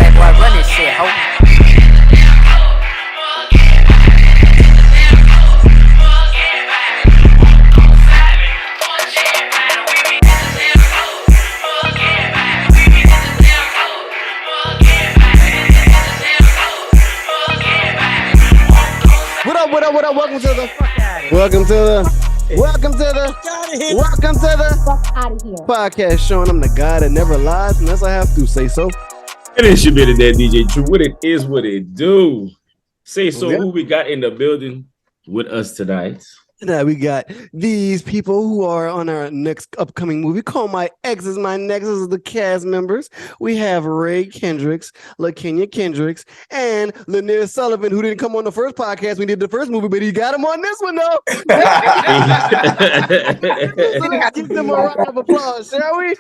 rap boy, run this shit, ho. What up? Welcome to the Fuk Outta Here podcast showing I'm the guy that never lies unless I have to say so. It is your bit of that DJ True. What it is, what it do. Say so. Yeah. Who we got in the building with us tonight? Tonight we got these people who are on our next upcoming movie called My Ex Is My Next. This is the cast members. We have Ray Kendrick, LaKenya Kendrick, and Lanier Sullivan, who didn't come on the first podcast. We did the first movie, but he got him on this one though. So let's give them a round of applause, shall we?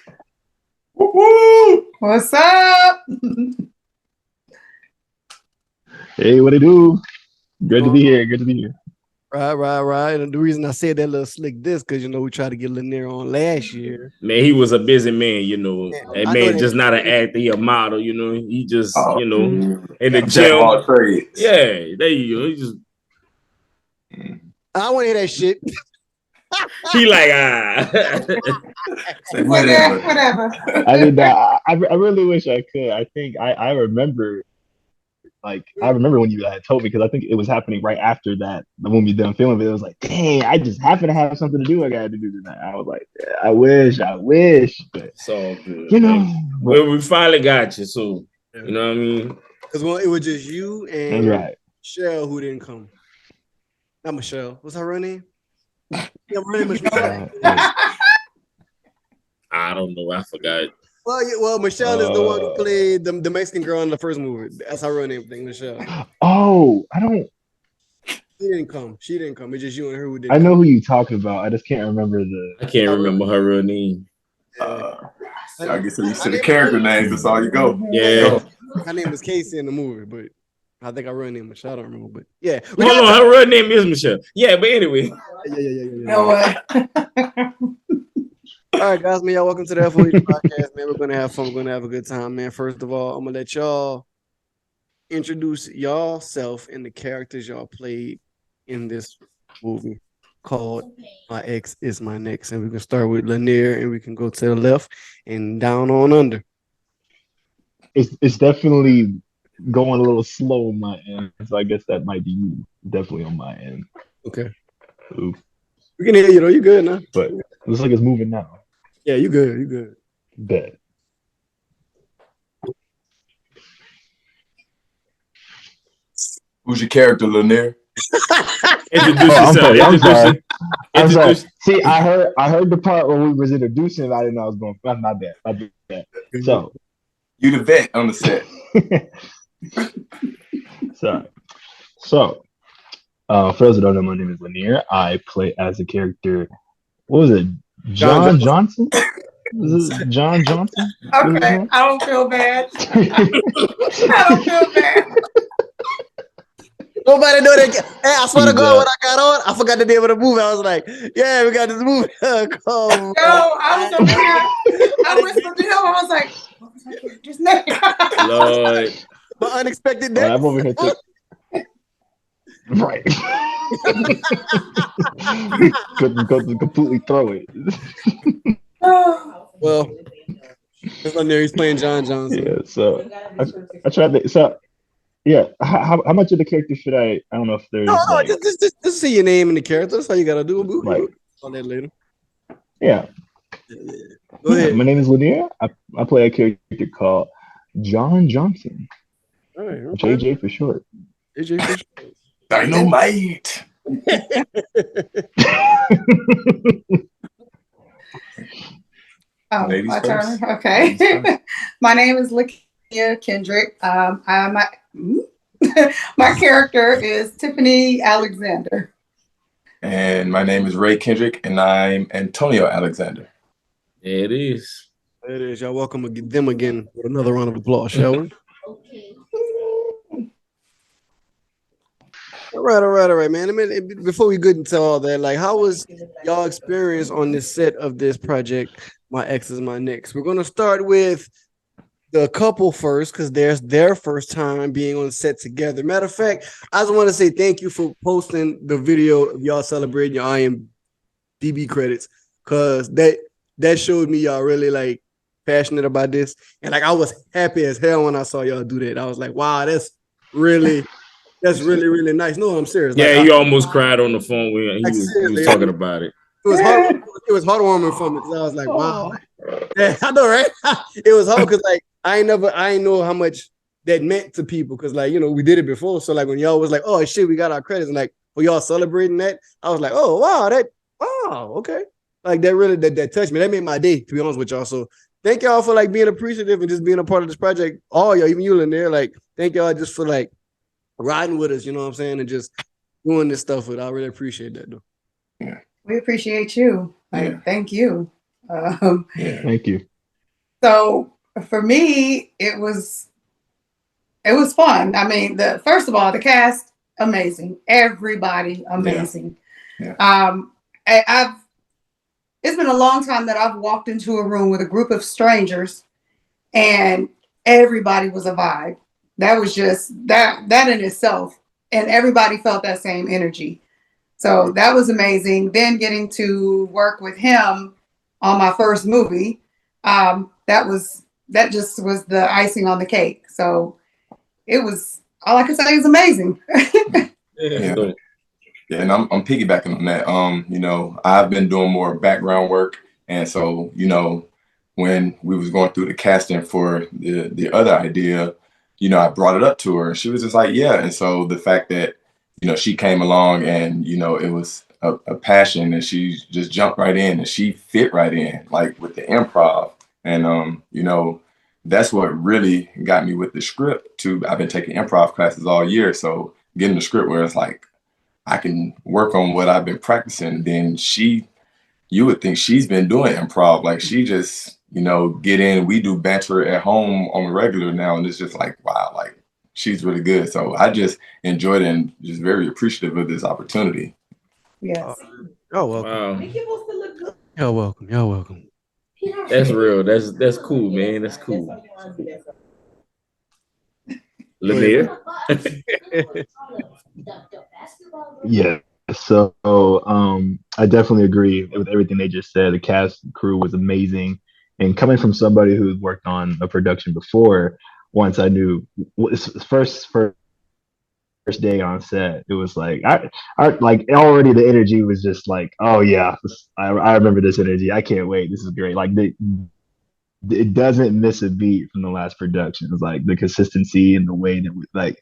Woo! What's up? Hey, what it do? Good to be here. Right. And the reason I said that little slick this, because, we tried to get Lanier on last year. Man, he was a busy man, That man just not an actor, he a model, He just, in the gym. Yeah, there you go. He just. I want to hear that shit. He like, Whatever. I mean, I really wish I could. I think I remember. I remember when you told me, because I think it was happening right after that. When we done filming it was like, dang, I just happen to have something to do. I got to do tonight. I was like, yeah, I wish, but it's all good. Well, we finally got you, so you know what I mean. Because it was just you and right. Michelle who didn't come. Not Michelle. What's her real name? Yeah, her name Michelle. I don't know. I forgot. Well, Michelle is the one who played the Mexican girl in the first movie. That's her real name thing, Michelle. Oh, I don't. She didn't come. It's just you and her who didn't. I know who you talking about. I just can't remember I can't remember her real name. I guess you see the character names. That's all you go. Yeah. Her name was Casey in the movie, but I think her real name Michelle. I don't remember, but yeah. Hold on, her real name is Michelle. Yeah, but anyway. Yeah. No way. All right, guys, man, y'all welcome to the FOH podcast, man. We're gonna have fun. We're gonna have a good time, man. First of all, I'm gonna let y'all introduce y'allself and the characters y'all played in this movie called My Ex Is My Next. And we can start with Lanier, and we can go to the left and down on under. It's definitely going a little slow on my end, so I guess that might be definitely on my end. Okay. Ooh. We can hear you though. You good now? But it looks like it's moving now. Yeah, you good. Bet. Who's your character, Lanier? Introduce yourself. I'm sorry. See, I heard the part when we was introducing. I didn't know I was going. My bad. So You the vet on the set. Sorry. So, for those who don't know, my name is Lanier. I play as a character. What was it? John Johnson? Was it John Johnson? Okay, I don't feel bad. Nobody know that. Hey, I swear to God, when I got on, I forgot the name of the movie. I was like, yeah, we got this movie. No, I was over here. I whispered to him. I was like, what was that character's name? Lord. But unexpected death. I'm over here too. Right. Couldn't completely throw it. Well, it's on there. He's playing John Johnson. Yeah, so I tried to. So yeah, how much of the character should I don't know if there's. No, just see your name and the character. That's all you gotta do. Right. On that later. Yeah. Go ahead. My name is Lanier. I play a character called John Johnson. All right. Okay. JJ for short. JJ for short. Dynamite. Ladies my turn. Okay. My name is LaKenya Kendrick. My character is Tiffany Alexander. And my name is Ray Kendrick, and I'm Antonio Alexander. There it is. There it is. Y'all welcome them again with another round of applause, shall we? Okay. All right, man. I mean, before we get into all that, like, how was y'all experience on this set of this project, My Ex Is My Next? We're gonna start with the couple first because there's their first time being on set together. Matter of fact, I just want to say thank you for posting the video of y'all celebrating your IMDb credits because that showed me y'all really like passionate about this, and like I was happy as hell when I saw y'all do that. I was like, wow, that's really really nice. No, I'm serious. Yeah, like, he almost cried on the phone when he was talking about it. It was heartwarming for me because I was like, wow. Yeah, I know, right? It was hard because like I ain't know how much that meant to people because like we did it before. So like when y'all was like, oh shit, we got our credits and like for y'all celebrating that, I was like, oh wow, okay. Like that really that touched me. That made my day, to be honest with y'all. So thank y'all for like being appreciative and just being a part of this project. All y'all, even you in there, like thank y'all just for like riding with us, you know what I'm saying, and just doing this stuff with. I really appreciate that though. Yeah. We appreciate you. Like, thank you. Thank you. So for me, it was fun. I mean, first of all, the cast, amazing. Everybody, amazing. Yeah. It's been a long time that I've walked into a room with a group of strangers and everybody was a vibe. That was just that in itself. And everybody felt that same energy. So that was amazing. Then getting to work with him on my first movie, that just was the icing on the cake. So it was, all I can say is amazing. Yeah, and I'm piggybacking on that. I've been doing more background work, and so when we was going through the casting for the other idea, I brought it up to her, and she was just like, yeah. And so the fact that she came along, and it was a passion, and she just jumped right in, and she fit right in, like with the improv, and that's what really got me with the script too. I've been taking improv classes all year, so getting the script where it's like I can work on what I've been practicing. Then you would think she's been doing improv. Like she just, get in. We do banter at home on the regular now. And it's just like, wow, like she's really good. So I just enjoyed it and just very appreciative of this opportunity. Yes. You're welcome. Wow. You're welcome. You're welcome. That's real. That's cool, man. That's cool. Lanier? Yeah. So I definitely agree with everything they just said. The cast crew was amazing. And coming from somebody who's worked on a production before, once I knew first day on set, it was like I like already the energy was just like, oh yeah, I remember this energy. I can't wait. This is great. Like it doesn't miss a beat from the last production. It's like the consistency and the way that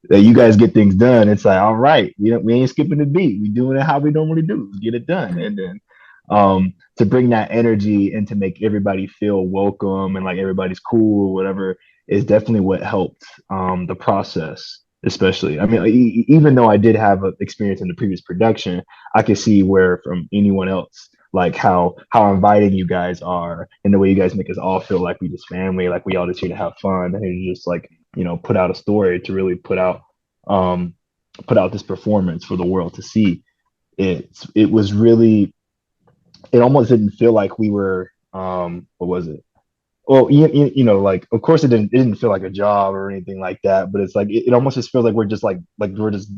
that you guys get things done. It's like, all right, we ain't skipping the beat. We doing it how we normally do. Let's get it done. And then to bring that energy and to make everybody feel welcome and like everybody's cool or whatever is definitely what helped the process. Especially, I mean, even though I did have an experience in the previous production, I could see where from anyone else, like how inviting you guys are and the way you guys make us all feel like we just family, like we all just here to have fun and just like put out a story to really put out this performance for the world to see. It was really, it almost didn't feel like we were what was it? Well, like of course it didn't feel like a job or anything like that, but it's like it almost just feels like we're just like we're just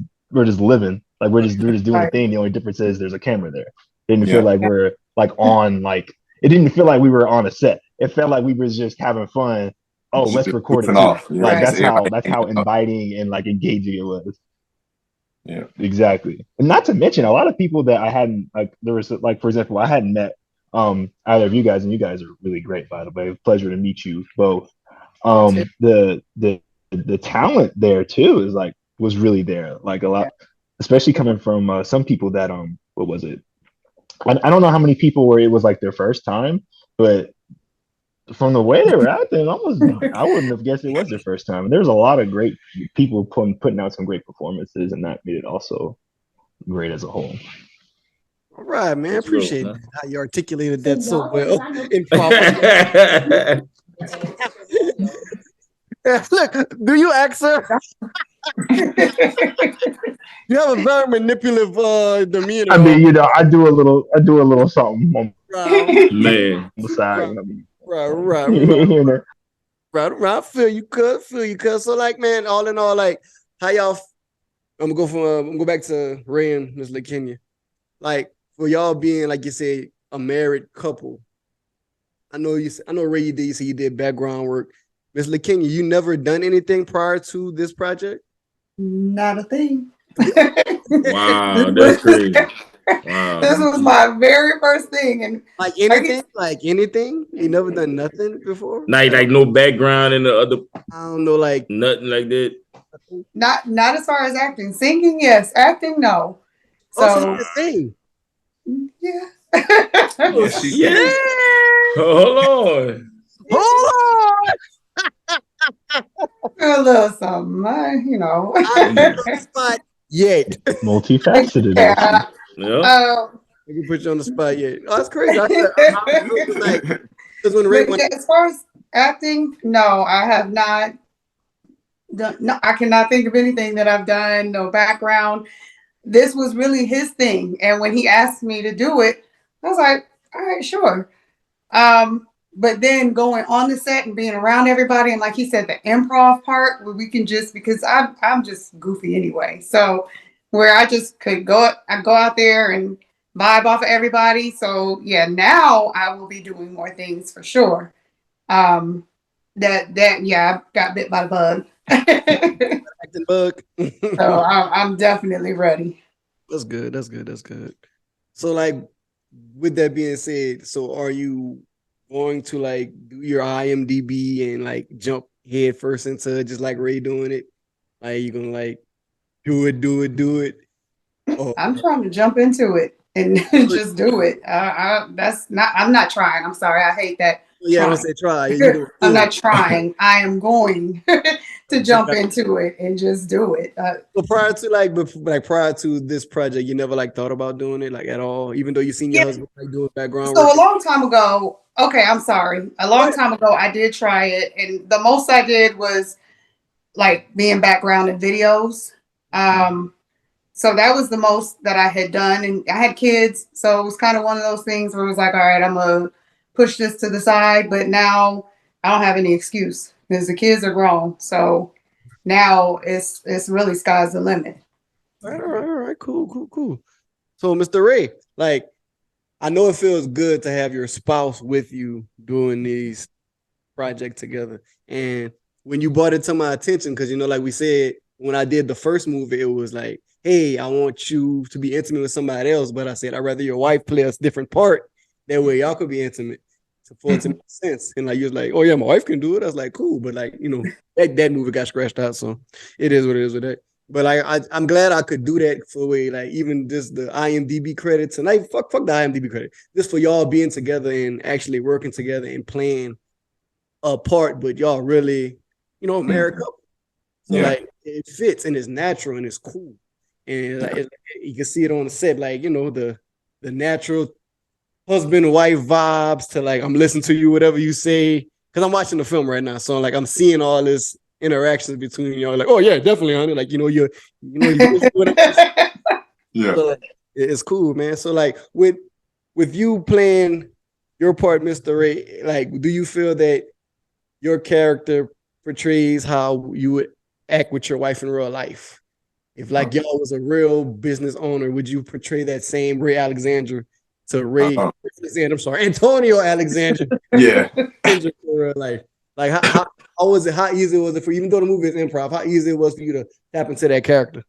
living, like we're just doing the thing. The only difference is there's a camera there. It didn't feel like we're like on like it didn't feel like we were on a set. It felt like we were just having fun. Oh, let's record it too. Off. Like that's how inviting and like engaging it was. Yeah, exactly. And not to mention a lot of people that I hadn't like. There was like, for example, I hadn't met either of you guys, and you guys are really great, by the way. Pleasure to meet you both. The talent there too is like was really there, like a lot, especially coming from some people that what was it? I don't know how many people where it was like their first time, but from the way they were out there, I wouldn't have guessed it was their first time. And there's a lot of great people putting out some great performances, and that made it also great as a whole. All right, man. Appreciate how you articulated that so well. Look, do you act, sir? You have a very manipulative demeanor. I mean, I do a little something on man. the side. Right. Right. I feel you, cuz. So, like, man, all in all, like, how y'all? I'm gonna go back to Ray and Miss LaKenya. Like, for y'all being, like you said, a married couple. I know Ray, you said you did background work. Miss LaKenya, you never done anything prior to this project? Not a thing. Wow, that's crazy. Wow. This was my very first thing. And like anything? You never done nothing before? Like no background in the other. I don't know, like nothing like that. Not as far as acting. Singing, yes. Acting, no. So sing. Yeah. Yeah. Hold on. A little something, you know. Spot yet. Multifaceted. Yeah. You can put you on the spot yet. Oh, that's crazy. As far as acting, no, I have not done. No, I cannot think of anything that I've done. No background. This was really his thing, and when he asked me to do it, I was like, all right, sure. But then going on the set and being around everybody, and like he said, the improv part where we can just, because I'm just goofy anyway, so where I just could go out there and vibe off of everybody. So yeah, now I will be doing more things for sure. I got bit by the bug. Acting bug. So I'm definitely ready. That's good. So, like, with that being said, so are you going to like do your IMDb and like jump head first into just like Ray doing it? Like, you gonna like do it? Oh. I'm trying to jump into it and just do it. I'm not trying. I'm sorry. I hate that. Yeah, I don't say try. I'm not trying. I am going to jump into it and just do it. So prior to this project, you never like thought about doing it like at all, even though you seen your husband like doing background work? So a long time ago. Okay, I'm sorry. A long time ago, I did try it, and the most I did was like being background in videos. So that was the most that I had done, and I had kids, so it was kind of one of those things where it was like, all right, I'm gonna push this to the side. But now I don't have any excuse because the kids are grown. So now it's really sky's the limit. All right, cool. So, Mr. Ray, like, I know it feels good to have your spouse with you doing these projects together. And when you brought it to my attention, because like we said, when I did the first movie, it was like, hey, I want you to be intimate with somebody else. But I said, I'd rather your wife play a different part. That way y'all could be intimate. For it to make sense. And like, you was like, oh yeah, my wife can do it. I was like, cool. But like, that movie got scratched out. So it is what it is with that. But I'm glad I could do that for like even just the IMDb credits. And like, fuck the IMDb credit. Just for y'all being together and actually working together and playing a part, but y'all really, married couple. So like, it fits and it's natural and it's cool. And like, you can see it on the set, like, the natural husband and wife vibes to like, I'm listening to you, whatever you say, because I'm watching the film right now. So like, I'm seeing all this interactions between y'all. Like, oh yeah, definitely, honey. Like, you're yeah. So, like, it's cool, man. So like, with you playing your part, Mr. Ray, like, do you feel that your character portrays how you would act with your wife in real life? If like y'all was a real business owner, would you portray that same Ray Alexander to Ray Alexander? I'm sorry, Antonio Alexander. Yeah. In real life. Like how was it? How easy was it for you, even though the movie is improv? How easy it was for you to tap into that character?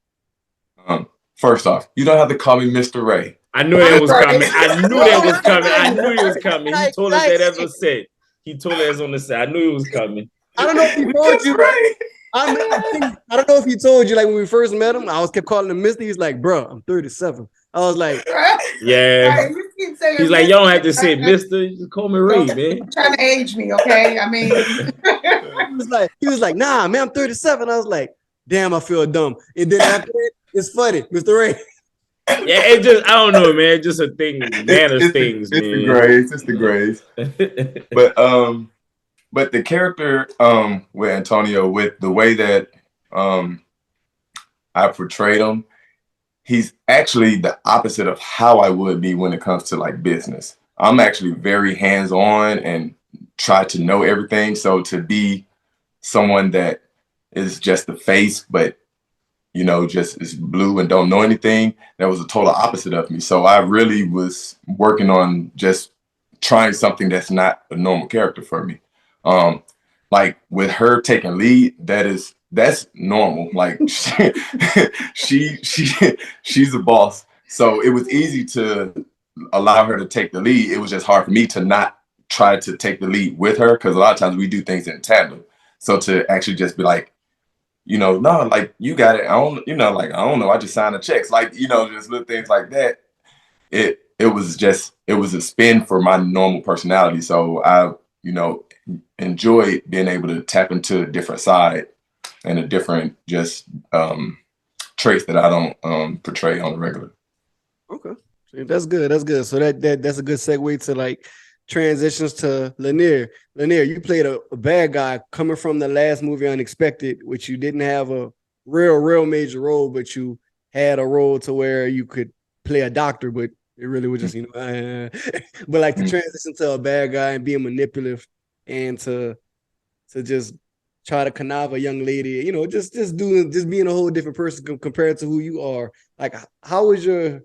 First off, you don't have to call me Mr. Ray. I knew that was coming. I knew it was coming. He told us that as a set. He told us on the set. I knew it was coming. I don't know if he told you. I don't know if he told you, like, when we first met him, I kept calling him Mr. He's like, bro, I'm 37. I was like, yeah. He's like, y'all don't have to say Mr. You just call me Ray, man. You're trying to age me, okay? I mean, he was like, nah, man, I'm 37. I was like, damn, I feel dumb. And then after that, it's funny, Mr. Ray. Yeah, it just, I don't know, man. It's just a thing, manners things, man. It's the grades. But the character with Antonio, with the way that I portrayed him, he's actually the opposite of how I would be when it comes to like business. I'm actually very hands-on and try to know everything. So to be someone that is just the face, but just is blue and don't know anything. That was a total opposite of me. So I really was working on just trying something that's not a normal character for me. Like with her taking lead, that's normal. Like she's a boss. So it was easy to allow her to take the lead. It was just hard for me to not try to take the lead with her, because a lot of times we do things in tandem. So to actually just be like, no, like you got it. I don't know. I just signed the checks. Like, just little things like that. It was a spin for my normal personality. So I, enjoyed being able to tap into a different side and a different traits that I don't portray on the regular. Okay. That's good. That's good. So that's a good segue to like transitions to Lanier. Lanier, you played a bad guy coming from the last movie Unexpected, which you didn't have a real major role, but you had a role to where you could play a doctor, but it really was just, but like the transition to a bad guy and being manipulative and to just try to connive a young lady, just being a whole different person compared to who you are. Like, how was your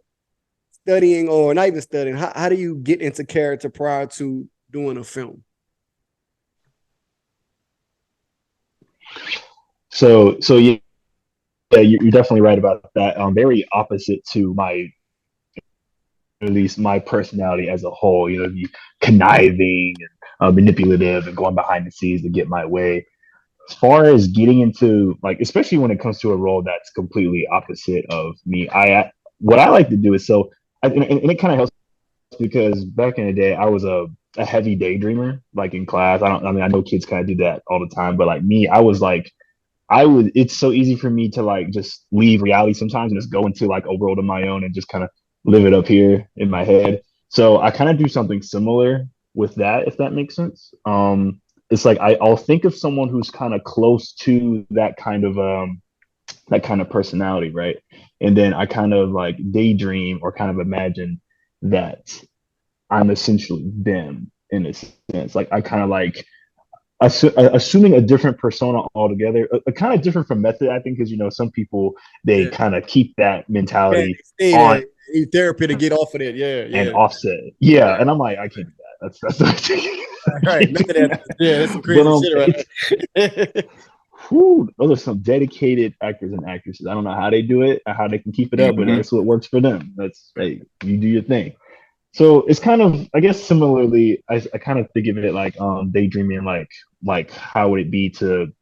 studying, or not even studying, how do you get into character prior to doing a film? So yeah, you're definitely right about that. Very opposite to at least my personality as a whole. The conniving and manipulative and going behind the scenes to get my way. As far as getting into, like, especially when it comes to a role that's completely opposite of me, what I like to do is and it kind of helps because back in the day I was a heavy daydreamer, like in class. I know kids kind of do that all the time, but like me, it's so easy for me to like just leave reality sometimes and just go into like a world of my own and just kind of live it up here in my head. So I kind of do something similar with that, if that makes sense. It's like I'll think of someone who's kind of close to that kind of personality, right? And then I kind of like daydream or kind of imagine that I'm essentially them in a sense. Like I kind of like assuming a different persona altogether, kind of different from method, I think, because some people they kind of keep that mentality on therapy to get off of it, and offset, and I'm like, I can't do that. That's right. That's some crazy shit, right? Those are some dedicated actors and actresses. I don't know how they do it, how they can keep it up, but that's what works for them. Hey, you do your thing. So it's kind of, I guess, similarly, I kind of think of it like daydreaming, like how would it be to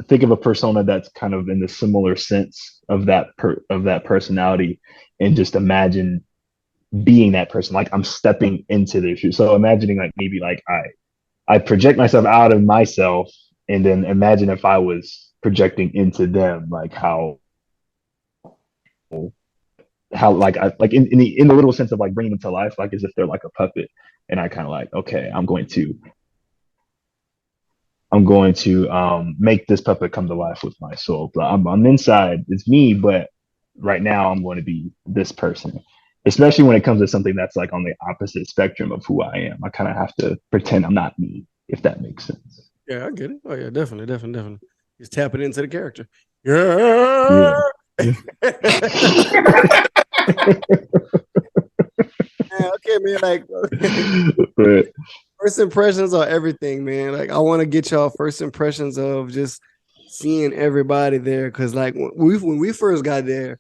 think of a persona that's kind of in the similar sense of that personality, and just imagine being that person, like I'm stepping into their shoes. So imagining like maybe like I project myself out of myself, and then imagine if I was projecting into them, like how like I like in the literal sense of like bringing them to life, like as if they're like a puppet, and I kind of like, okay, I'm going to make this puppet come to life with my soul. But I'm inside, it's me, but right now I'm going to be this person. Especially when it comes to something that's like on the opposite spectrum of who I am. I kind of have to pretend I'm not me, if that makes sense. Yeah, I get it. Oh yeah, definitely. Just tapping into the character. Yeah. Okay, man. Like, first impressions are everything, man. Like, I want to get y'all first impressions of just seeing everybody there, because like when we first got there,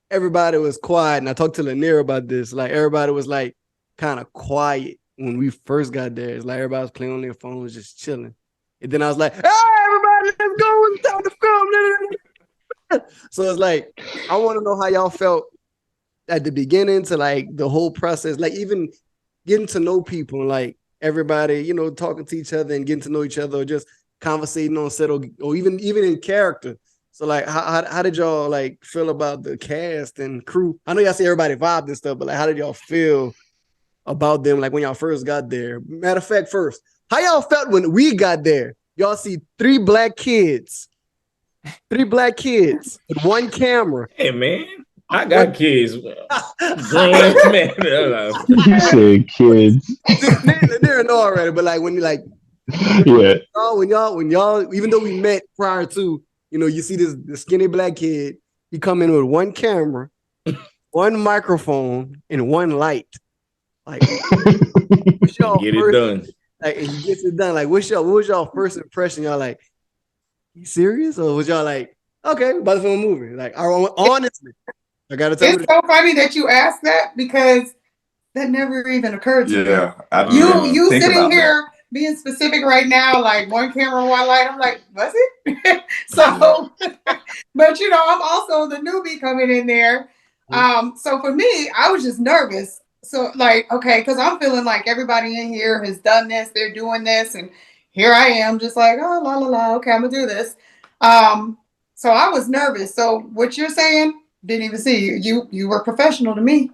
everybody was quiet, and I talked to Lanier about this. Like, everybody was like kind of quiet when we first got there. It's like everybody was playing on their phones, just chilling. And then I was like, "Hey, everybody, let's go! It's time to film." So it's like, I want to know how y'all felt at the beginning to like the whole process, like even getting to know people, like everybody, talking to each other and getting to know each other, or just conversating on set, or even in character. So like, how did y'all like feel about the cast and crew? I know y'all say everybody vibed and stuff, but like, how did y'all feel about them? Like when y'all first got there. Matter of fact, first, how y'all felt when we got there? Y'all see three black kids with one camera. Hey man, I got kids. Grown man. You say kids. They're know already, but like when you like Yeah. When y'all, even though we met prior to, you see the skinny black kid, he come in with one camera, one microphone, and one light. Like, what's y'all get first, it done. Like, and he gets it done. Like, what was y'all first impression? Y'all like, you serious? Or was y'all like, okay, about to film a movie? Like, honestly, I gotta tell you. It's so funny that you asked that because that never even occurred to me. Yeah, you sitting here being specific right now, like one camera, one light. I'm like, was it? So, but I'm also the newbie coming in there. So for me, I was just nervous. So like, okay, because I'm feeling like everybody in here has done this, they're doing this, and here I am, just like, oh la la la, okay, I'm gonna do this. So I was nervous. So what you're saying, didn't even see you. You were professional to me.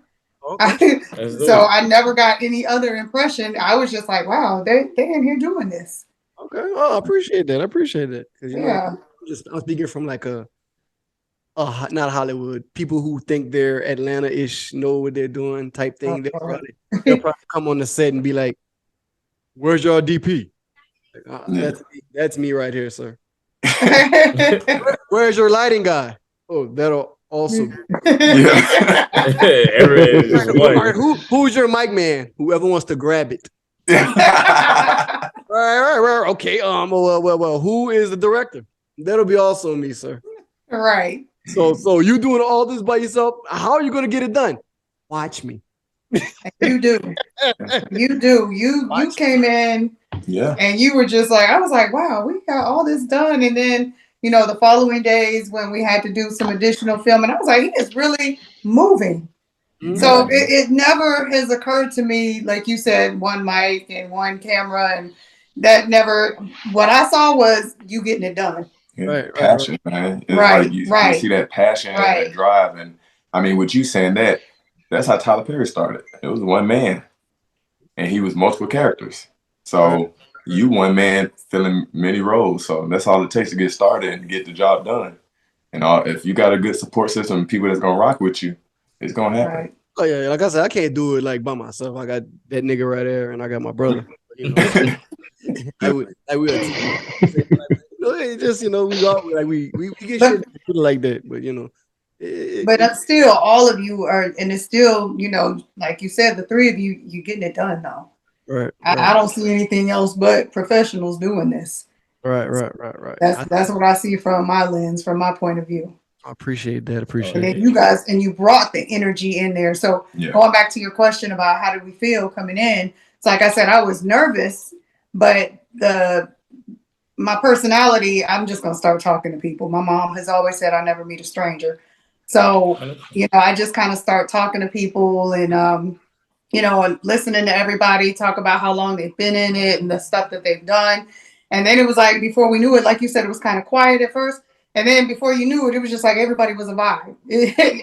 Okay. So I never got any other impression. I was just like, wow, they in here doing this. Okay. Oh, I appreciate that. Because yeah. I'm speaking from like not Hollywood, people who think they're Atlanta-ish, know what they're doing type thing. They'll probably come on the set and be like, where's your DP? Like, that's me right here, sir. Where's your lighting guy? Oh, that'll also be. Who's your mic man? Whoever wants to grab it. Right. Okay. Well. Who is the director? That'll be also me, sir. Right. So you doing all this by yourself? How are you gonna get it done? Watch me. You do. You came in. Yeah. And you were just like, I was like, wow, we got all this done. And then, the following days when we had to do some additional filming, I was like, he is really moving. Mm-hmm. So it never has occurred to me, like you said, one mic and one camera, and that never. What I saw was you getting it done. Yeah, passion, man. It's like you see that passion and that drive, and I mean, with you saying that's how Tyler Perry started. It was one man, and he was multiple characters. So you one man filling many roles. So that's all it takes to get started and get the job done. And if you got a good support system and people that's gonna rock with you, it's gonna happen. Right. Oh yeah, like I said, I can't do it like by myself. I got that nigga right there, and I got my brother. Just we all like we get shit like that, but but still, all of you are, and it's still like you said, the three of you getting it done though. Right. I don't see anything else but professionals doing this. Right. That's what I see from my lens, from my point of view. I appreciate that. And then you guys, and you brought the energy in there. So going back to your question about how did we feel coming in, it's like I said, I was nervous, but my personality, I'm just gonna start talking to people. My mom has always said I never meet a stranger. So I just kind of start talking to people and and listening to everybody talk about how long they've been in it and the stuff that they've done. And then it was like, before we knew it, like you said, it was kind of quiet at first. And then before you knew it, it was just like everybody was a vibe.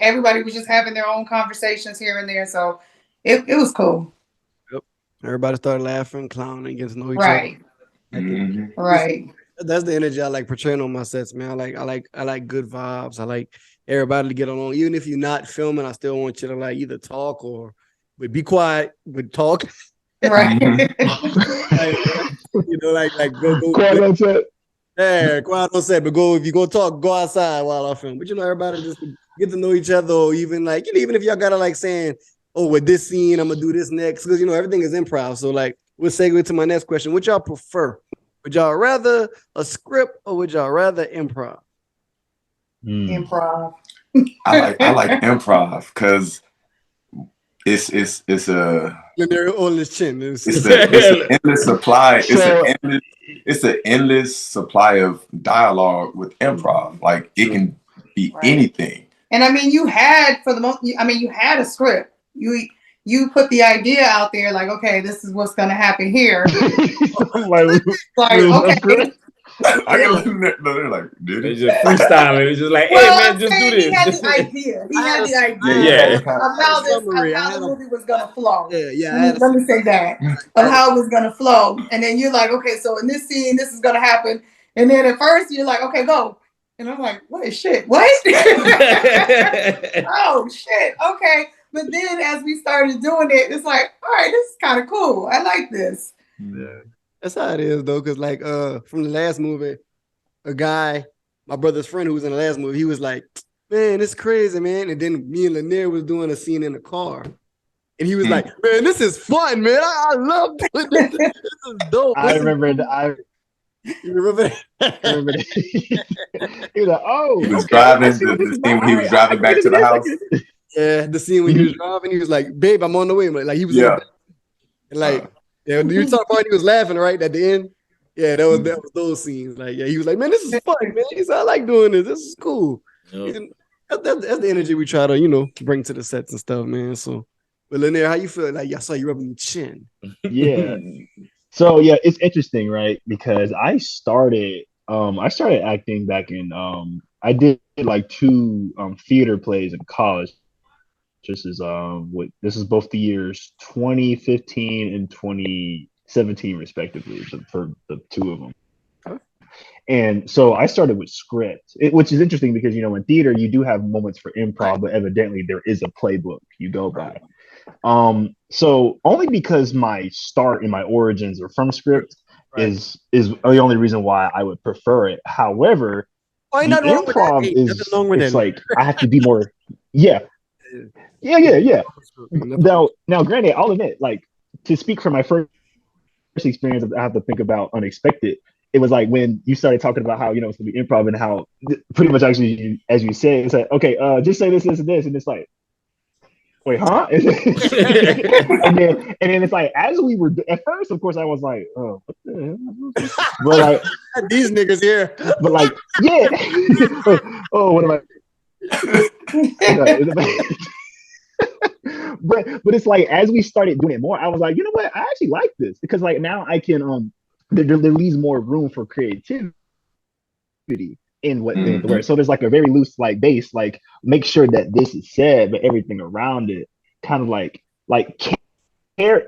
Everybody was just having their own conversations here and there. So it was cool. Yep. Everybody started laughing, clowning, getting to know each other. Mm-hmm. Right. That's the energy I like portraying on my sets, man. I like good vibes. I like everybody to get along. Even if you're not filming, I still want you to like either talk or be quiet, but talk. Right. Go quiet on set. Yeah, quiet on set, but if you go talk, go outside while I film. But everybody just get to know each other, or even even if y'all gotta saying, oh, with this scene, I'm gonna do this next, because everything is improv. So we'll segue to my next question. What y'all prefer? Would y'all rather a script or would y'all rather improv? Improv. I like improv because it's a Lanier on his chin. It's an endless supply. It's an endless supply of dialogue with improv. Like it can be anything. And I mean, you had you had a script. You put the idea out there, like, okay, this is what's gonna happen here. Okay. They're like, dude, they just freestyling. It's just like, hey man, just do this. He had the idea. Of how the movie was gonna flow. Yeah. Let me say that of how it was gonna flow, and then you're like, okay, so in this scene, this is gonna happen, and then at first you're like, okay, go, and I'm like, what shit? What? Oh shit. Okay, but then as we started doing it, it's like, all right, this is kind of cool. I like this. Yeah. That's how it is though, because like from the last movie, a guy, my brother's friend who was in the last movie, he was like, "Man, it's crazy, man." And then me and Lanier was doing a scene in the car, and he was like, "Man, this is fun, man. I love doing this. This is dope." I remember You remember that? I remember that. He was like, "Oh, he was driving the scene when he was driving back to the house. Yeah, the scene when he was driving, he was like, "Babe, I'm on the way." Like he was in the back. And like, yeah, you talking about he was laughing right at the end. Yeah, that was those scenes. Like, yeah, he was like, "Man, this is fun, man." He said, "I like doing this. This is cool." Yep. That's the energy we try to, bring to the sets and stuff, man. So, but Lanier, how you feel? Like, I saw you rubbing your chin. Yeah. So yeah, it's interesting, right? Because I started acting back in I did like 2 theater plays in college. This is both the years 2015 and 2017 respectively for the 2 of them. And so I started with script, which is interesting because in theater you do have moments for improv, but evidently there is a playbook you go by. So only because my start and my origins are from script is the only reason why I would prefer it. However, the improv it's like I have to be more. Yeah. Now, granted, I'll admit, like, to speak from my first experience, I have to think about unexpected. It was like when you started talking about how it's gonna be improv and how pretty much actually, as you said, it's like, okay, just say this, and it's like, wait, huh? and then it's like, as we were at first, of course, I was like, oh, what the hell? But like these niggas here. But like, yeah. Oh, what am I? But it's like, as we started doing it more, I was like, you know what? I actually like this because like now I can there leaves more room for creativity in what in the word. So there's like a very loose like base, like make sure that this is said, but everything around it kind of like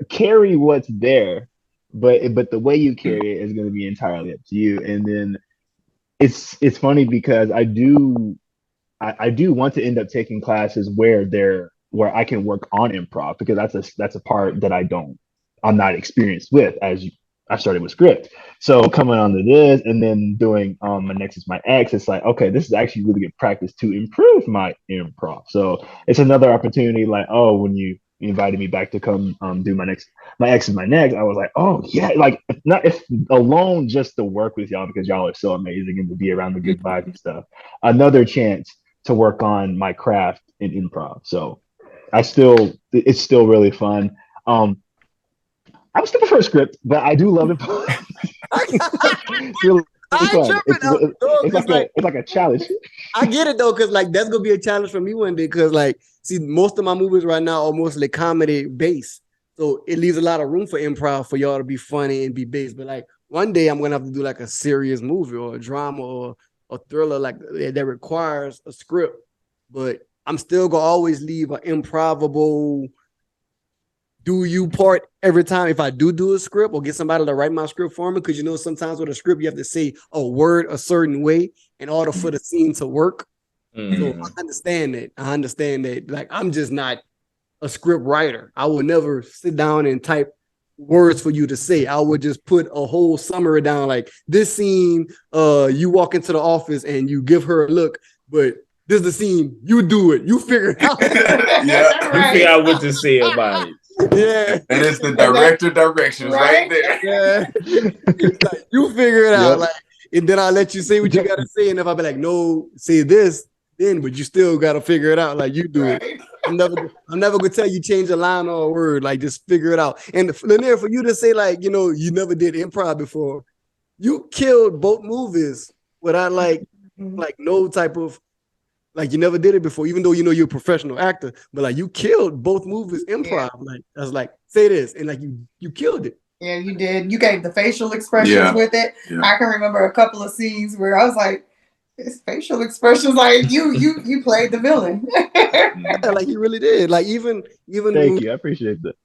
carry what's there, but the way you carry it is going to be entirely up to you. And then it's funny because I do want to end up taking classes where I can work on improv because that's a part that I'm not experienced with, as I started with script. So coming onto this and then doing my next is my ex, it's like, okay, this is actually really good practice to improve my improv. So it's another opportunity, like, oh, when you invited me back to come do my ex is my next, I was like, oh yeah, like if alone just to work with y'all because y'all are so amazing and to be around the good vibes and stuff. Another chance to work on my craft in improv. So it's still really fun. I would still prefer script, but I do love it. It's really fun. It's like a challenge. I get it though, because like that's gonna be a challenge for me one day. Because like, see, most of my movies right now are mostly comedy based, so it leaves a lot of room for improv for y'all to be funny and be based. But like one day I'm gonna have to do like a serious movie or a drama or a thriller like that requires a script. But I'm still gonna always leave an improvable do you part every time if I do a script or get somebody to write my script for me, because sometimes with a script you have to say a word a certain way in order for the scene to work. So I understand that. Like, I'm just not a script writer. I would never sit down and type words for you to say. I would just put a whole summary down, like this scene, you walk into the office and you give her a look, but this is the scene, you do it, you figure it out. You figure out what to say about it. Yeah, and it's the director directions right there. Yeah, like, you figure it out, like, and then I'll let you say what you gotta say, and if I be like, no, say this, then but you still gotta figure it out, like you do it. I'm never gonna tell you change a line or a word, like just figure it out. And Lanier, for you to say like, you never did improv before, you killed both movies without like no type of. Like you never did it before, even though you're a professional actor, but like you killed both movies improv. Like I was like, say this, and like you killed it. Yeah, you did. You gave the facial expressions with it. Yeah. I can remember a couple of scenes where I was like, "It's facial expressions." Like you played the villain. Yeah, like you really did. Like even. Thank you, I appreciate that.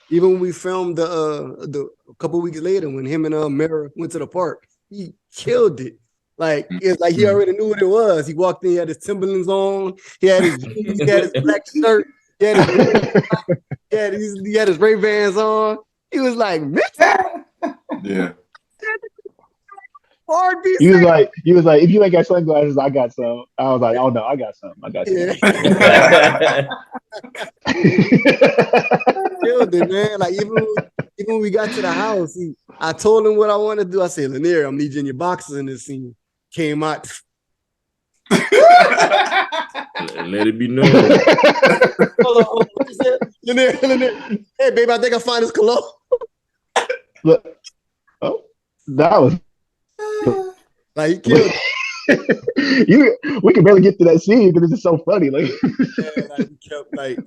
Even when we filmed the a couple weeks later when him and Mara went to the park, he killed it. Like it's like he already knew what it was. He walked in, he had his Timberlands on, he had his jeans, he had his black shirt, he had his Ray-Bans on. He was like, yeah. R&B. He was like, if you ain't got sunglasses, I got some. I was like, oh no, I got some. I got some. Killed it, man. Like even when we got to the house, I told him what I wanted to do. I said, Lanier, I'm needing your boxes in this scene. Came out. Let it be known. Hold on. What you said? Lanier. Hey, babe, I think I find this cologne. Look, oh, that was like he killed. We can barely get to that scene because it's just so funny. Like, he kept like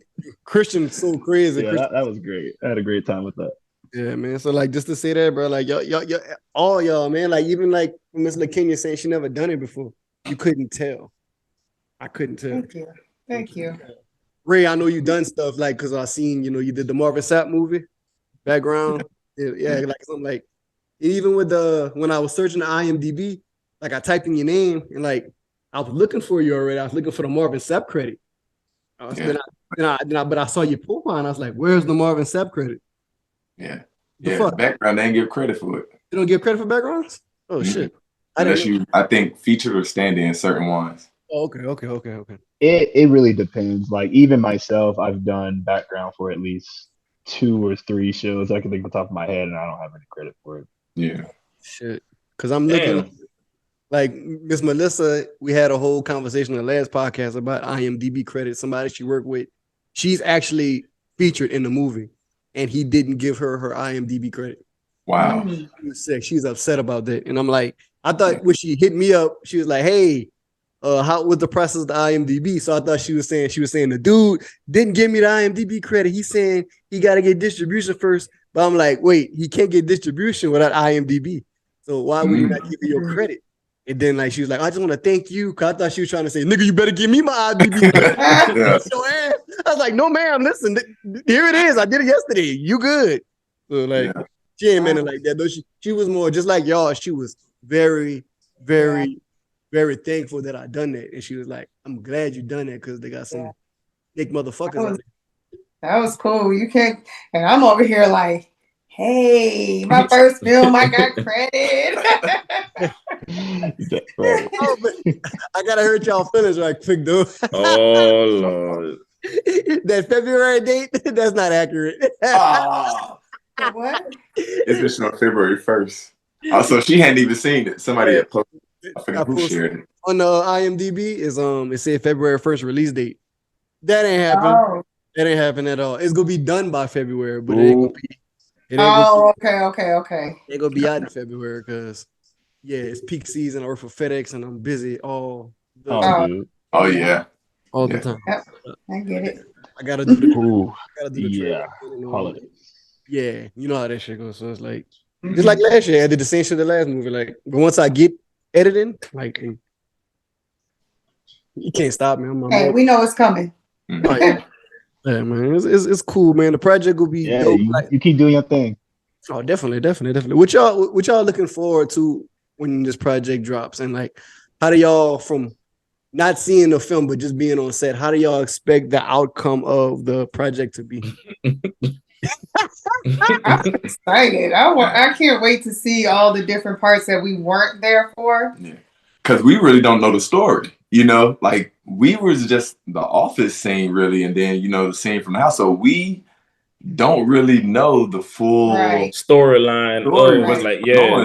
Christian so crazy. Yeah, that was great. I had a great time with that. Yeah, man. So like just to say that, bro, like y'all, all y'all, man, like even like Miss LaKenya saying she never done it before. You couldn't tell. I couldn't tell. Thank you. Ray, I know you done stuff like because I seen, you did the Marvin Sapp movie background. Yeah, like something like even with when I was searching the IMDb, like I typed in your name and like I was looking for you already. I was looking for the Marvin Sapp credit. But I saw your profile and I was like, where's the Marvin Sapp credit? Yeah. Background, they didn't give credit for it. You don't give credit for backgrounds? Oh shit. Unless you, I think, featured or stand in certain ones. Oh, okay. It really depends. Like even myself, I've done background for at least 2 or 3 shows I can think off the top of my head, and I don't have any credit for it. Yeah. Shit. Because I'm looking like Miss Melissa, we had a whole conversation on the last podcast about IMDb credit. Somebody she worked with, she's actually featured in the movie, and he didn't give her IMDb credit. Wow. She was sick. She's upset about that. And I'm like, I thought when she hit me up, she was like, hey, how was the process of the IMDb? So I thought she was saying the dude didn't give me the IMDb credit. He's saying he got to get distribution first. But I'm like, wait, he can't get distribution without IMDb. So why would you not give me your credit? And then like she was like, I just want to thank you. Cause I thought she was trying to say, nigga, you better give me my IMDb. I was like, no, ma'am, listen, here it is. I did it yesterday. You good. So like she ain't meant it like that. Though she was more just like y'all, she was very, very, very thankful that I done that. And she was like, I'm glad you done that because they got some big motherfuckers out there. That was cool. You can't, and I'm over here like, hey, my first film, I got credit. Right. Oh, but I gotta hurt y'all feelings right quick, dude. Oh Lord. That February date, that's not accurate. What? It's just on February 1st. Also, she hadn't even seen it. Somebody had posted. I forgot who shared it. On the IMDb it said February 1st release date. That ain't happened. Oh. That ain't happened at all. It's gonna be done by February, but it ain't gonna be. Okay. They're gonna be out in February because it's peak season. I work for FedEx and I'm busy all the time. All the time. Yep. I get it. I gotta do the holidays. Yeah, you know how that shit goes. So it's like just like last year, I did the same shit the last movie. Like, but once I get editing, like you can't stop me. Hey, we know it's coming. Yeah, man, it's cool, man. The project will be dope. You keep doing your thing. Oh, definitely. What y'all looking forward to when this project drops? And like, how do y'all, from not seeing the film but just being on set, how do y'all expect the outcome of the project to be? I'm excited. I can't wait to see all the different parts that we weren't there for. Yeah, because we really don't know the story. Like we was just the office scene really, and then the scene from the house. So we don't really know the full storyline.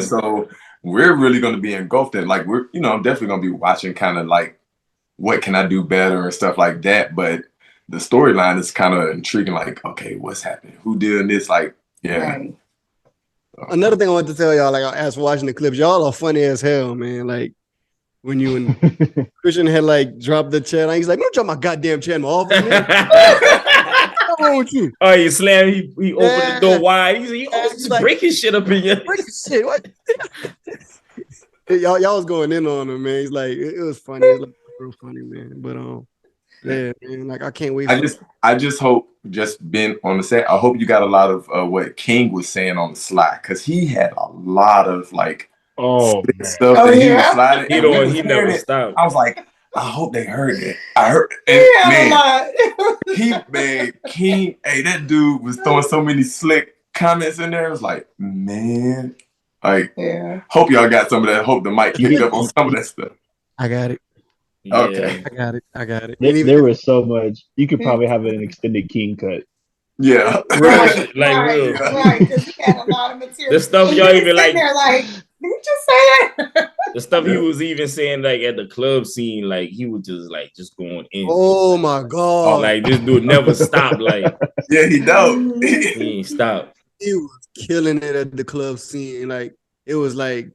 So we're really going to be engulfed in. Like I'm definitely going to be watching, kind of like what can I do better and stuff like that. But the storyline is kind of intriguing. Like, okay, what's happening? Who did this? Like, Right. Another thing I want to tell y'all, like as watching the clips, y'all are funny as hell, man. Like. When you and Christian had like dropped the chair, he's like, "Don't drop my goddamn chair in my office, man." What's wrong with you? Oh, he slammed. He opened the door wide. He's like, breaking shit up in here. Breaking shit. What? y'all was going in on him, man. He's like, it was funny. It was like, real funny, man. But man, like I can't wait. I just hope, just being on the set, I hope you got a lot of what King was saying on the slide, because he had a lot of like. Stuff that he was sliding. He never stopped. I was like, I hope they heard it. I heard it. Man, King, hey, that dude was throwing so many slick comments in there. I was like, man, Like, hope y'all got some of that. Hope the mic picked up on some of that stuff. I got it. Yeah. Okay. I got it. There was so much. You could probably have an extended King cut. Yeah. Right. Like real. Right, because he had a lot of material. The stuff y'all even like. There, like, did you just say that? The stuff he was even saying like at the club scene, like he was just going in. Oh my god! Like this dude never stopped. Like yeah, he don't. He ain't stopped. He was killing it at the club scene. Like it was like,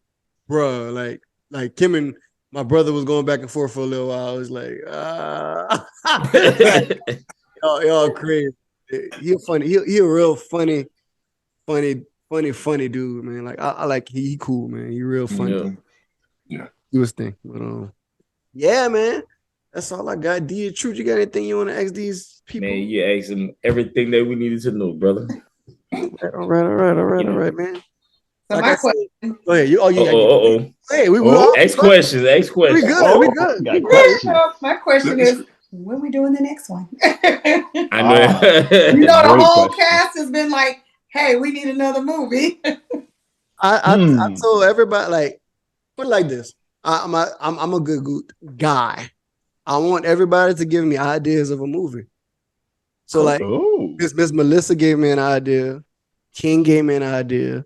bro, like Kim and my brother was going back and forth for a little while. I was like, y'all crazy. He funny. He a real funny dude, man. Like I like he cool, man. He real funny. Yeah. He was thing. But yeah, man. That's all I got. D Truth, you got anything you want to ask these people? Man, you asked them everything that we needed to know, brother. All right, man. So like my question. Go ahead. Hey, we ask questions. We good. My question is, when we doing the next one? I know. You know, the whole cast has been like, hey, we need another movie. I told everybody, like, put it like this. I'm a good guy. I want everybody to give me ideas of a movie. So like Miss Melissa gave me an idea. King gave me an idea.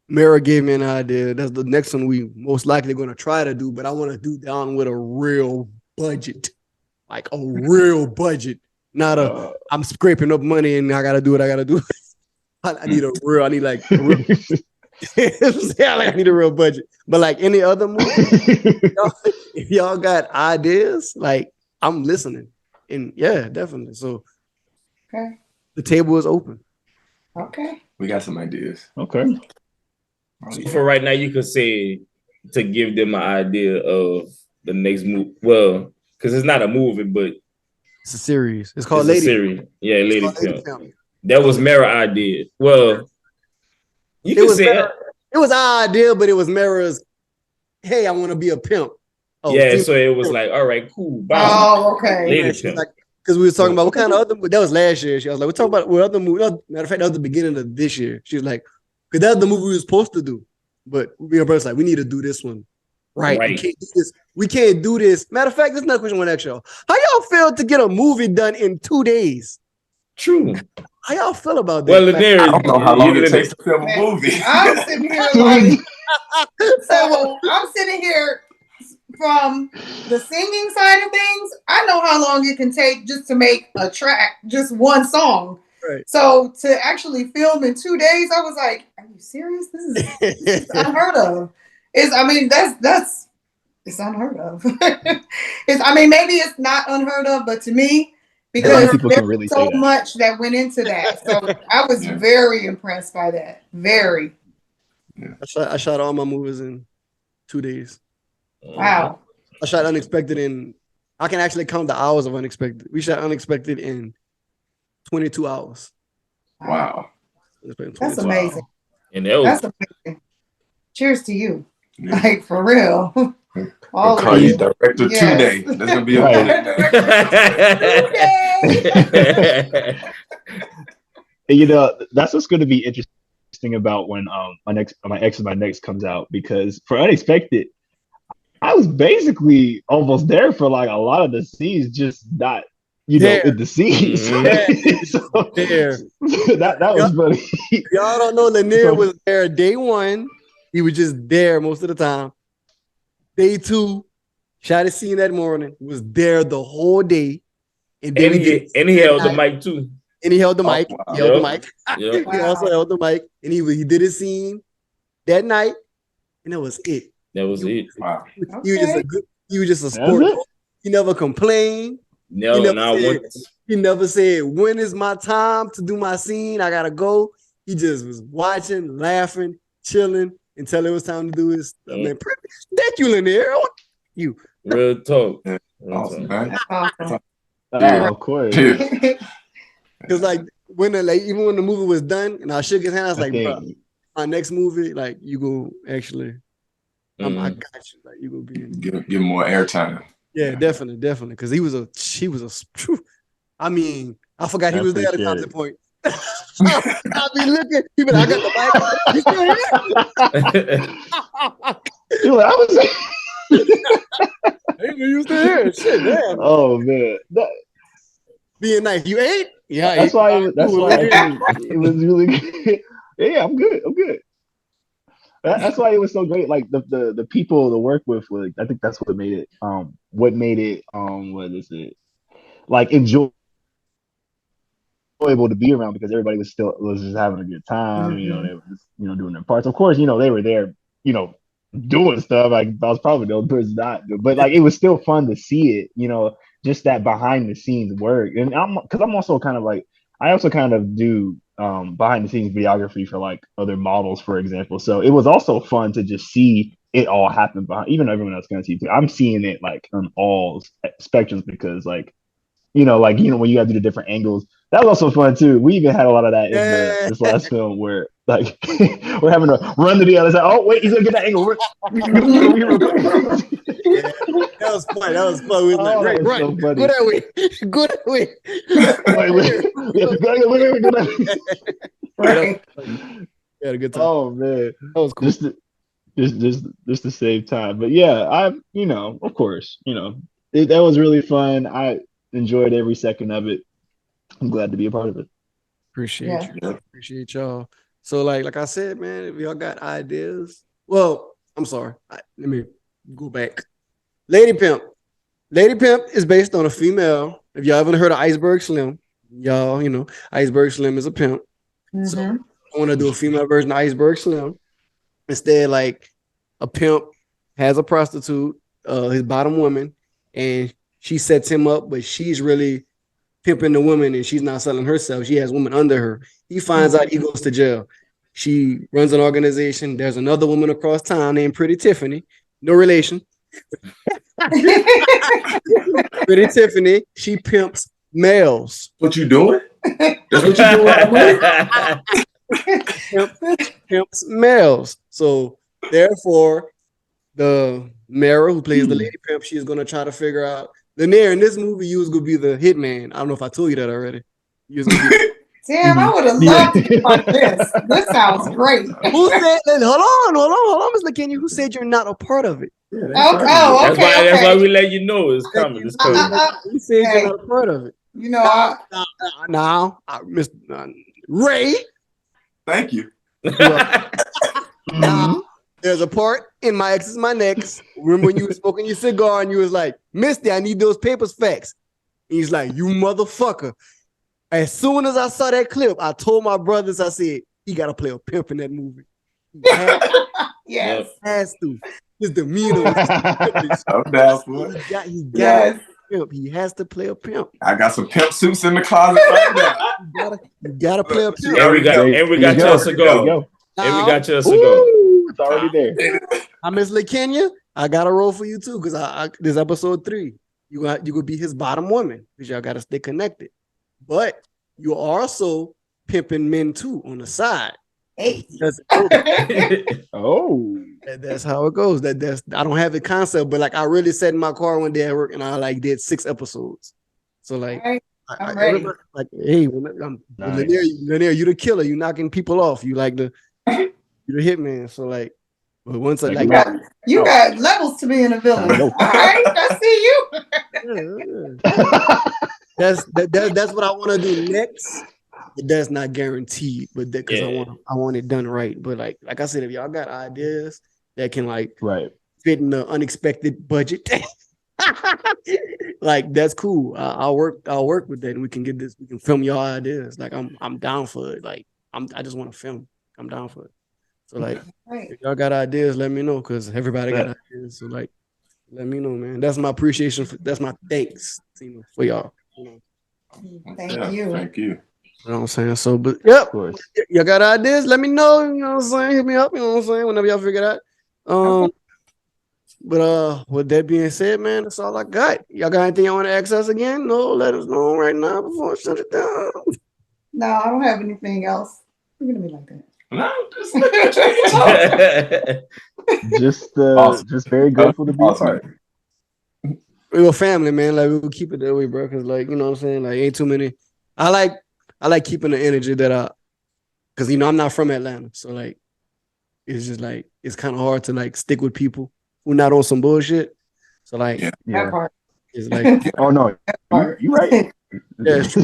Mara gave me an idea. That's the next one we most likely going to try to do, but I want to do down with a real budget. Like a real budget. Not I'm scraping up money and I got to do what I got to do. I need I need a real budget. But like any other movie, if y'all got ideas, like I'm listening. And yeah, definitely. So the table is open. Okay. We got some ideas. Okay. So for right now, you could say to give them an idea of the next movie. Well, because it's not a movie, but it's a series. It's called Lady. Series. Yeah, Lady Pimp. That was Mara idea. Well, you could say it was our idea, but it was Mara's. Hey, I want to be a pimp. So it was like, all right, cool. Bye. Oh, okay. Lady Pimp. Because we were talking about what kind of other movie. That was last year. She was like, we're talking about what other movie. Matter of fact, that was the beginning of this year. She was like, because that's the movie we were supposed to do. But we were both like, we need to do this one. Right. We can't do this. We can't do this. Matter of fact, this is another question I want to ask y'all. How y'all feel to get a movie done in 2 days? True. How y'all feel about that? Well, Lanier, I don't know how long it takes to film a movie. I'm sitting here like, so I'm sitting here from the singing side of things. I know how long it can take just to make a track, just one song. Right. So to actually film in 2 days, I was like, are you serious? This is unheard of. That's it's unheard of. Maybe it's not unheard of, but to me, because there's so much that went into that. So I was very impressed by that. Very. Yeah. I shot all my movies in 2 days. Wow. I shot Unexpected I can actually count the hours of Unexpected. We shot Unexpected in 22 hours. Wow. That's amazing. And that's amazing. Cheers to you. Yeah. Like, for real. I'll call you director today. That's going to be a And that's what's going to be interesting about when my X and my next comes out, because for Unexpected, I was basically almost there for like a lot of the scenes, just not in the scenes. That was funny. Y'all don't know, Lanier was there day one. He was just there most of the time. Day two, shot a scene that morning. He was there the whole day. And he held the mic too. And he held the mic. Wow. He held the mic. He also held the mic. And he did his scene that night. And that was it. That was it. Wow. He was just a sport. He never complained. He never said, when is my time to do my scene? I gotta go. He just was watching, laughing, chilling until it was time to do his stuff. Man, thank you, Lanier. You. Real talk. Awesome, man. Awesome. Of course. Because like even when the movie was done and I shook his hand, I was like, bro, my next movie, like you go actually. I got you. Like you gonna be give more airtime. Yeah, definitely. Because he was a. I mean, I forgot he was there at the point. I'll be looking. People, I got the mic. You still here? You're like, I was. You still here? Shit, damn. Oh man, Being nice. You ate? Yeah. That's why. That's why I think it was really good. Yeah, I'm good. That's why it was so great. Like the people to work with, like I think that's what made it. What made it? What is it? Like enjoyable to be around because everybody was just having a good time. You know, they were just doing their parts. Of course, they were there. Doing stuff. Like I was probably the only person not, but like it was still fun to see it. Just that behind the scenes work. And because I'm also kind of like I also kind of do behind the scenes videography for like other models, for example. So it was also fun to just see it all happen behind, even though everyone else can see too. I'm seeing it like on all spectrums because like when you got to do the different angles. That was also fun too. We even had a lot of that in this last film where like we're having to run to the other side. Oh wait, he's gonna get that angle. That was fun. We was like, right. So go that way. Go that way. Right. We had a good time. Oh man, that was cool. Just to save time. But yeah, of course, that was really fun. I enjoyed every second of it. I'm glad to be a part of it. Appreciate you. Appreciate y'all. So like I said, man, if y'all got ideas, well, I'm sorry. Let me go back. Lady Pimp is based on a female. If y'all haven't heard of Iceberg Slim, y'all, Iceberg Slim is a pimp. Mm-hmm. So I want to do a female version of Iceberg Slim. Instead, like a pimp has a prostitute, his bottom woman, and she sets him up, but she's really pimping the woman and she's not selling herself. She has women under her. He finds out, he goes to jail. She runs an organization. There's another woman across town named Pretty Tiffany. No relation. Pretty Tiffany. She pimps males. What you doing? That's what you doing. Pimps males. So therefore, the Mara, who plays the lady pimp, she's going to try to figure out. Lanier, in this movie, you was going to be the hitman. I don't know if I told you that already. Damn, I would have loved to be like this. This sounds great. Who said, hold on, Miss LaKenya, who said you're not a part of it? Okay. That's why we let you know it's coming. It's coming. Who said you're not a part of it? Now, Mr. Ray. Thank you. There's a part in My Ex Is My Next. Remember when you were smoking your cigar and you was like, Misty, I need those papers faxed. And he's like, you motherfucker. As soon as I saw that clip, I told my brothers, I said, he got to play a pimp in that movie. Yes. Has to. His demeanor was I'm down for it. He has to play a pimp. I got some pimp suits in the closet right now. You gotta play a pimp. And we got your cigar. And we got your cigar. It's already there. I Miss LaKenya. I got a role for you too, because this episode 3. You could be his bottom woman, because y'all gotta stay connected. But you're also pimping men too on the side. Hey. That's how it goes. That's I don't have the concept, but like I really sat in my car one day at work and I like did 6 episodes. So like I'm ready. Like, hey, Lanier, you the killer. You knocking people off. You like you the hitman. So like, but once you got levels to being a villain. All right, I see you. That's what I want to do next. But that's not guaranteed. But because I want it done right. But like I said, if y'all got ideas that can fit in the unexpected budget, like that's cool. I'll work with that, and we can get this. We can film y'all ideas. Like I'm down for it. Like I just want to film. I'm down for it. So like, if y'all got ideas, let me know, because everybody got ideas. So like, let me know, man. That's my appreciation. That's my thanks for y'all. Thank you. Thank you. You know what I'm saying? So, but yep, y'all got ideas? Let me know. You know what I'm saying? Hit me up. You know what I'm saying? Whenever y'all figure it out. But with that being said, man, that's all I got. Y'all got anything y'all want to ask us again? No, let us know right now before I shut it down. No, I don't have anything else. You're gonna be like that. No, just very grateful to be a part. We were family, man. Like we will keep it that way, bro. Cause like, you know what I'm saying? Like ain't too many. I like keeping the energy that because I'm not from Atlanta, so like it's just like it's kind of hard to like stick with people who not on some bullshit. So like That part. it's like oh no, you right. Yeah, it's true.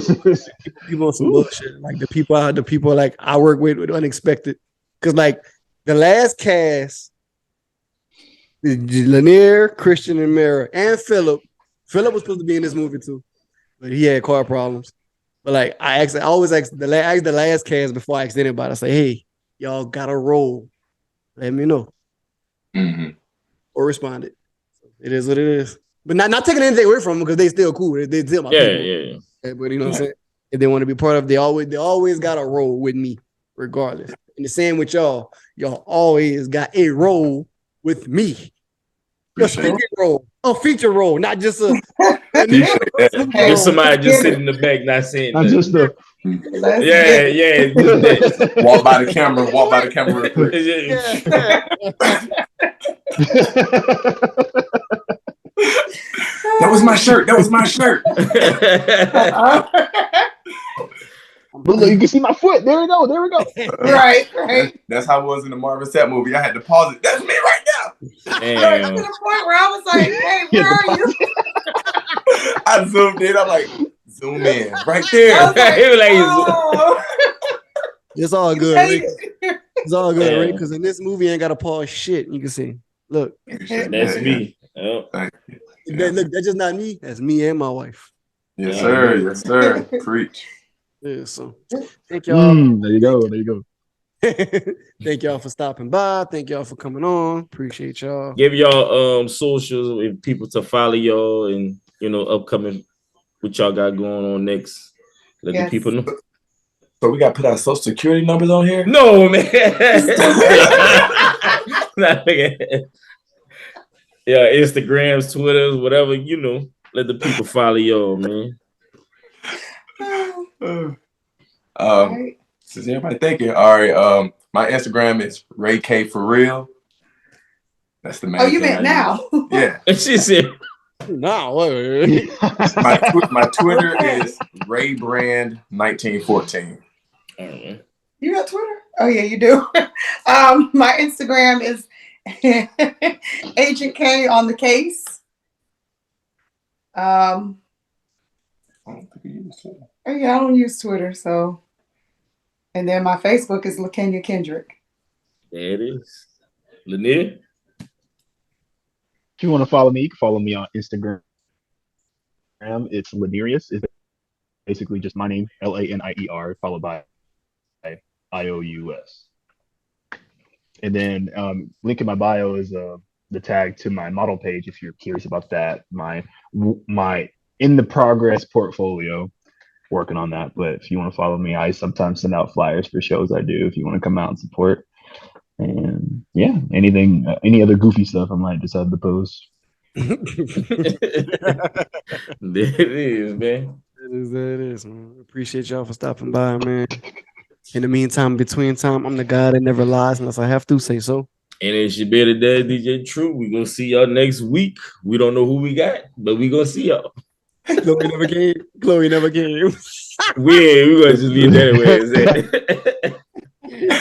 People on some bullshit. Like the people like I work with unexpected. Cause like the last cast, Lanier, Christian, and Mara, and Philip. Philip was supposed to be in this movie too, but he had car problems. But like I always ask the last cast before I ask anybody. I say, hey, y'all got a role. Let me know. Mm-hmm. Or responded. It is what it is. But not taking anything away from them because they still cool. They still my people. Yeah. But you know what I'm saying? If they want to be part of, they always got a role with me, regardless. And the same with y'all. Y'all always got a role with me. A speaking role, a feature role, not just a just somebody just sitting in the back, not saying not just the walk by the camera real quick. That was my shirt. But look, you can see my foot. There we go. Right. That's how it was in the Marvin Sapp movie. I had to pause it. That's me right now. Damn. To the point where I was like, hey, where are you? I zoomed in. I'm like, zoom in. Right there. Like, it's all good, Rick. It's all good, Rick, because in this movie, you ain't got to pause shit. You can see. Look. That's me. Thank you. Look, that's just not me. That's me and my wife. Yes, sir. Yes, sir. Preach. Yeah, so thank y'all. There you go. Thank y'all for stopping by. Thank y'all for coming on. Appreciate y'all. Give y'all socials with people to follow y'all and upcoming what y'all got going on next. Let the people know. So we got to put our social security numbers on here? No, man. Yeah, Instagrams, Twitters, whatever, let the people follow y'all, man. Since everybody thinking, all right. My Instagram is Ray K for real. That's the main. Oh, you meant now? Yeah. She said, no. My Twitter is Ray Brand 1914. You got Twitter? Oh yeah, you do. My Instagram is Agent K on the case. I don't think you use Twitter. Oh yeah, I don't use Twitter, so. And then my Facebook is LaKenya Kendrick. There it is. Lanier? If you want to follow me, you can follow me on Instagram. It's Lanerius. It's basically just my name, Lanier, followed by IOUS. And then link in my bio is the tag to my model page if you're curious about that. My in the progress portfolio. Working on that, but if you want to follow me, I sometimes send out flyers for shows I do if you want to come out and support. And yeah, any other goofy stuff I might decide to post. There it is, man. That is, man. Appreciate y'all for stopping by, man. In the meantime, between time, I'm the guy that never lies unless I have to say so. And it's your better dad, DJ True. We're gonna see y'all next week. We don't know who we got, but we're gonna see y'all. Chloe never came. We're gonna just leave that way.